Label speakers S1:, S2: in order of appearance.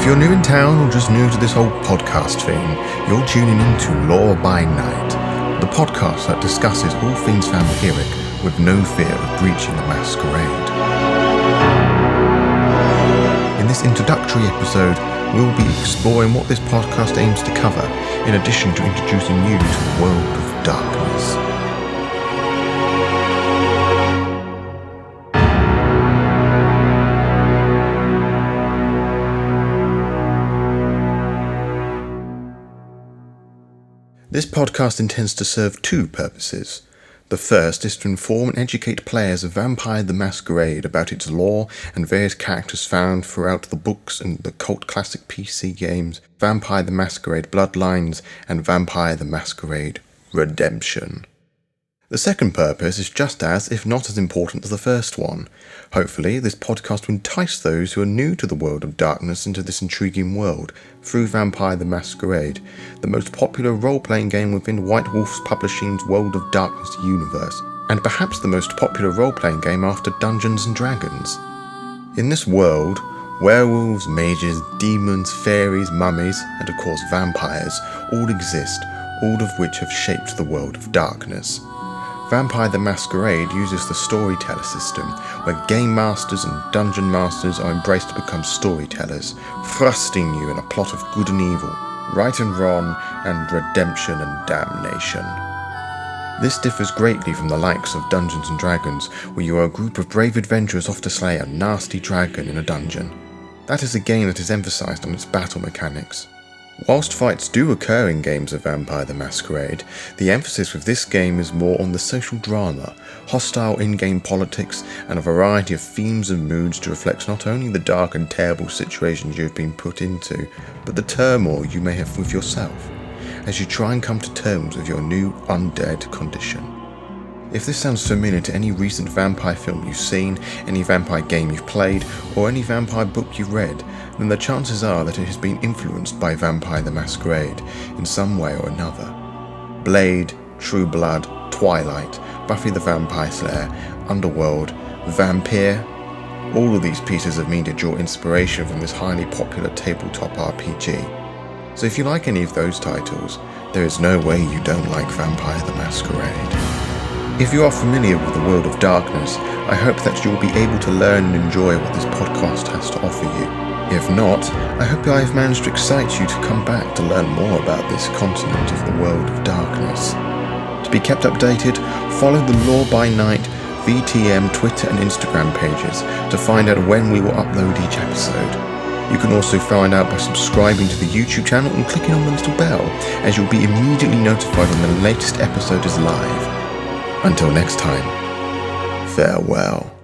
S1: you're new in town or just new to this whole podcast thing, you're tuning into Lore by Night, the podcast that discusses all things vampiric with no fear of breaching the Masquerade. In this introductory episode, we'll be exploring what this podcast aims to cover, in addition to introducing you to the world of darkness. This podcast intends to serve two purposes. The first is to inform and educate players of Vampire the Masquerade about its lore and various characters found throughout the books and the cult classic PC games Vampire the Masquerade Bloodlines and Vampire the Masquerade Redemption. The second purpose is just as, if not as important as the first one. Hopefully, this podcast will entice those who are new to the world of darkness into this intriguing world through Vampire the Masquerade, the most popular role-playing game within White Wolf Publishing's World of Darkness universe, and perhaps the most popular role-playing game after Dungeons & Dragons. In this world, werewolves, mages, demons, fairies, mummies, and of course vampires all exist, all of which have shaped the world of darkness. Vampire the Masquerade uses the storyteller system, where game masters and dungeon masters are embraced to become storytellers, thrusting you in a plot of good and evil, right and wrong, and redemption and damnation. This differs greatly from the likes of Dungeons & Dragons, where you are a group of brave adventurers off to slay a nasty dragon in a dungeon. That is a game that is emphasised on its battle mechanics. Whilst fights do occur in games of Vampire the Masquerade, the emphasis with this game is more on the social drama, hostile in-game politics, and a variety of themes and moods to reflect not only the dark and terrible situations you have been put into, but the turmoil you may have with yourself, as you try and come to terms with your new undead condition. If this sounds familiar to any recent vampire film you've seen, any vampire game you've played, or any vampire book you've read, then the chances are that it has been influenced by Vampire the Masquerade in some way or another. Blade, True Blood, Twilight, Buffy the Vampire Slayer, Underworld, Vampire, all of these pieces of media draw inspiration from this highly popular tabletop RPG. So if you like any of those titles, there is no way you don't like Vampire the Masquerade. If you are familiar with the world of darkness, I hope that you will be able to learn and enjoy what this podcast has to offer you. If not, I hope I have managed to excite you to come back to learn more about this continent of the world of darkness. To be kept updated, follow the Lore by Night, VTM, Twitter and Instagram pages to find out when we will upload each episode. You can also find out by subscribing to the YouTube channel and clicking on the little bell, as you'll be immediately notified when the latest episode is live. Until next time, farewell.